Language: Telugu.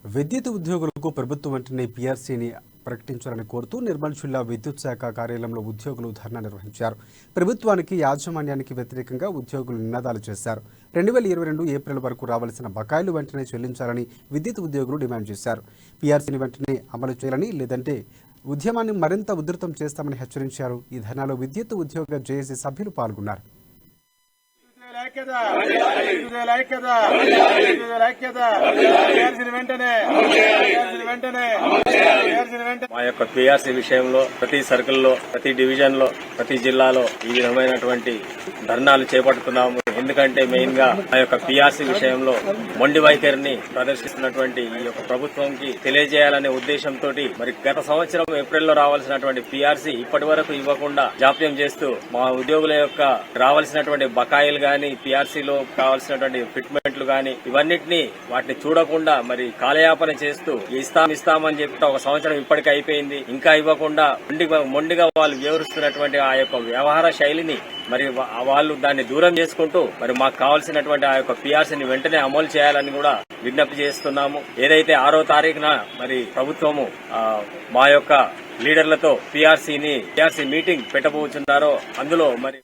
విద్యుత్ ఉద్యోగులకు ప్రభుత్వం వెంటనే పీఆర్సీని ప్రకటించాలని కోరుతూ నిర్మల్ జిల్లా విద్యుత్ శాఖ కార్యాలయంలో ఉద్యోగులు ధర్నా నిర్వహించారు. ప్రభుత్వానికి యాజమాన్యానికి వ్యతిరేకంగా ఉద్యోగులు నినాదాలు చేశారు. 2022 ఏప్రిల్ వరకు రావాల్సిన బకాయిలు వెంటనే చెల్లించాలని విద్యుత్ ఉద్యోగులు డిమాండ్ చేశారు. పీఆర్సీని వెంటనే అమలు చేయాలని, లేదంటే ఉద్యమాన్ని మరింత ఉధృతం చేస్తామని హెచ్చరించారు. ఈ ధర్నాలో విద్యుత్ ఉద్యోగ జేఏసీ సభ్యులు పాల్గొన్నారు. మా యొక్క పీఆర్సీ విషయంలో ప్రతి సర్కిల్లో, ప్రతి డివిజన్ లో, ప్రతి జిల్లాలో ఈ విధమైనటువంటి ధర్నాలు చేపడుతున్నాము. ఎందుకంటే మెయిన్ గా ఆ యొక్క పీఆర్సీ విషయంలో మొండి వైఖరిని ప్రదర్శిస్తున్నటువంటి ఈ యొక్క ప్రభుత్వంకి తెలియజేయాలనే ఉద్దేశంతో మరి గత సంవత్సరం ఏప్రిల్లో రావాల్సినటువంటి పీఆర్సీ ఇప్పటి వరకు ఇవ్వకుండా జాప్యం చేస్తూ మా ఉద్యోగుల యొక్క రావాల్సినటువంటి బకాయిలు గాని, పీఆర్సీలో కావాల్సినటువంటి ఫిట్మెంట్లు గాని ఇవన్నిటిని వాటిని చూడకుండా మరి కాలయాపన చేస్తూ ఇస్తామని చెప్పి ఒక సంవత్సరం ఇప్పటికే అయిపోయింది. ఇంకా ఇవ్వకుండా మొండిగా వాళ్ళు వ్యవహరిస్తున్నటువంటి ఆ యొక్క వ్యవహార శైలిని మరి వాళ్ళు దాన్ని దూరం చేసుకుంటూ మరి మాకు కావాల్సినటువంటి ఆ యొక్క పీఆర్సీని వెంటనే అమలు చేయాలని కూడా విజ్ఞప్తి చేస్తున్నాము. ఏదైతే 6వ తారీఖున మరి ప్రభుత్వము మా యొక్క లీడర్లతో పీఆర్సీ మీటింగ్ పెట్టబోతున్నారో అందులో మరి